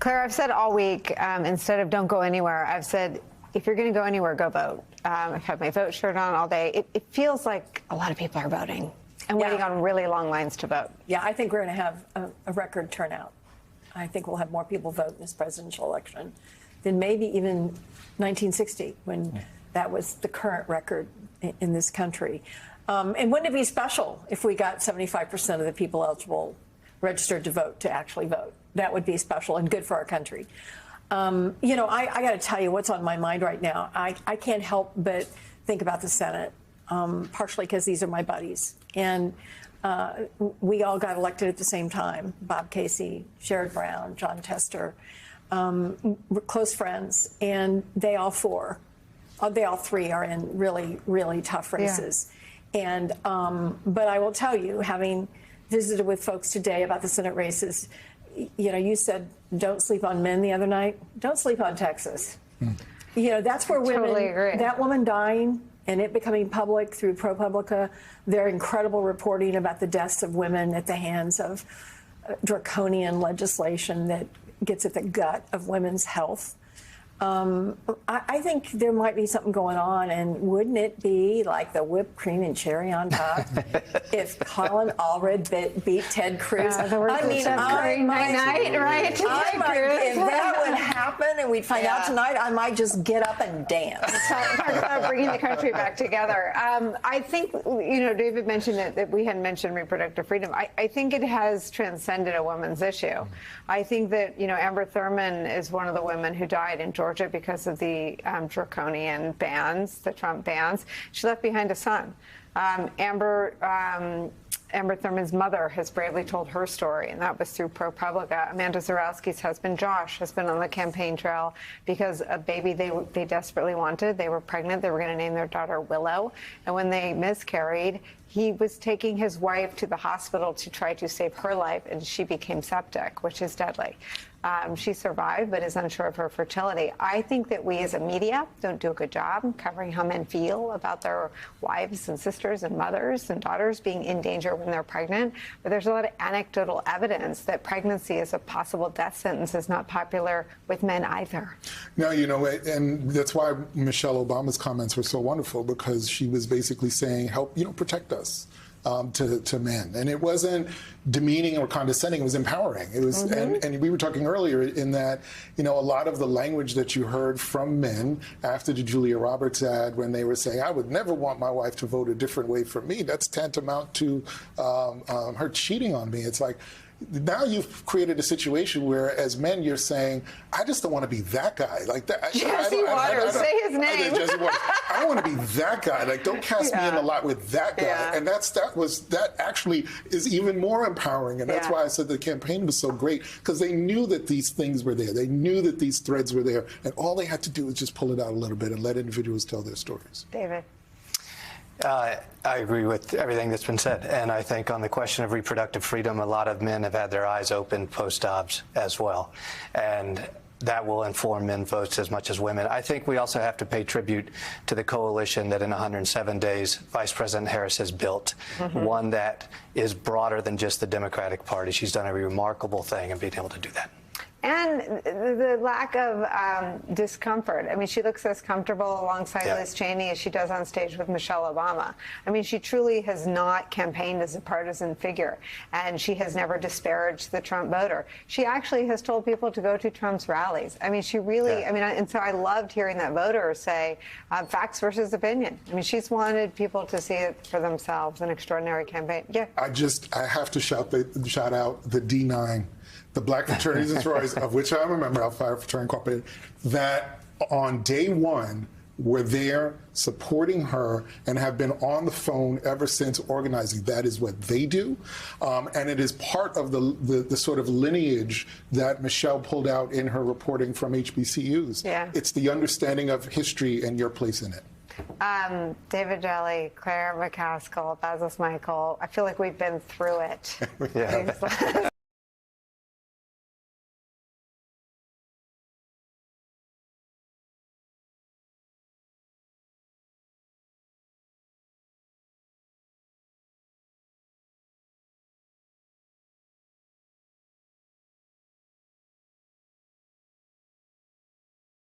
Claire, I've said all week, instead of don't go anywhere, I've said, if you're going to go anywhere, go vote. I've had my vote shirt on all day. It feels like a lot of people are voting and waiting on really long lines to vote. Yeah, I think we're going to have a record turnout. I think we'll have more people vote in this presidential election than maybe even 1960, when that was the current record in this country. And wouldn't it be special if we got 75% of the people eligible registered to vote to actually vote? That would be special and good for our country. You know, I got to tell you what's on my mind right now. I can't help but think about the Senate, partially because these are my buddies. And we all got elected at the same time. Bob Casey, Sherrod Brown, Jon Tester, we're close friends. And they all three are in really, really tough races. Yeah. And but I will tell you, having visited with folks today about the Senate races, you know, you said don't sleep on men the other night. Don't sleep on Texas. You know, that's where women, totally agree. That woman dying and it becoming public through ProPublica, their incredible reporting about the deaths of women at the hands of draconian legislation that gets at the gut of women's health. I think there might be something going on, and wouldn't it be like the whipped cream and cherry on top if Colin Allred beat Ted Cruz? I mean, if that would happen and we'd find out tonight, I might just get up and dance. Talk about bringing the country back together. I think, you know, David mentioned it, that we hadn't mentioned reproductive freedom. I think it has transcended a women's issue. I think that, you know, Amber Thurman is one of the women who died in Georgia because of the draconian bans, the Trump bans. She left behind a son. Amber Thurman's mother has bravely told her story, and that was through ProPublica. Amanda Zarowski's husband, Josh, has been on the campaign trail because a baby they desperately wanted. They were pregnant. They were going to name their daughter Willow. And when they miscarried, he was taking his wife to the hospital to try to save her life, and she became septic, which is deadly. She survived, but is unsure of her fertility. I think that we as a media don't do a good job covering how men feel about their wives and sisters and mothers and daughters being in danger when they're pregnant. But there's a lot of anecdotal evidence that pregnancy as a possible death sentence is not popular with men either. No, you know, and that's why Michelle Obama's comments were so wonderful, because she was basically saying, help, you know, protect us. To men. And it wasn't demeaning or condescending, it was empowering. It was, and we were talking earlier in that, you know, a lot of the language that you heard from men after the Julia Roberts ad, when they were saying, I would never want my wife to vote a different way from me, that's tantamount to her cheating on me. It's like, now you've created a situation where, as men, you're saying, I just don't want to be that guy. Like that. Jesse Waters, say his name. Jesse Waters. I don't want to be that guy. Like, don't cast me in a lot with that guy. And that actually is even more empowering. And that's why I said the campaign was so great, because they knew that these things were there. They knew that these threads were there. And all they had to do was just pull it out a little bit and let individuals tell their stories. David. I agree with everything that's been said. And I think on the question of reproductive freedom, a lot of men have had their eyes opened post-Dobbs as well. And that will inform men votes as much as women. I think we also have to pay tribute to the coalition that in 107 days Vice President Harris has built, one that is broader than just the Democratic Party. She's done a remarkable thing in being able to do that. And the lack of discomfort. I mean, she looks as comfortable alongside Liz Cheney as she does on stage with Michelle Obama. I mean, she truly has not campaigned as a partisan figure, and she has never disparaged the Trump voter. She actually has told people to go to Trump's rallies. I mean, she really, I mean, and so I loved hearing that voter say facts versus opinion. I mean, she's wanted people to see it for themselves, an extraordinary campaign. Yeah. I have to shout out the D9. The Black Fraternities and Sororities, of which I'm a member, Alpha Phi Fraternity Incorporated, that on day one were there supporting her and have been on the phone ever since organizing. That is what they do. And it is part of the sort of lineage that Michelle pulled out in her reporting from HBCUs. Yeah. It's the understanding of history and your place in it. David Jelly, Claire McCaskill, Basil Michael, I feel like we've been through it.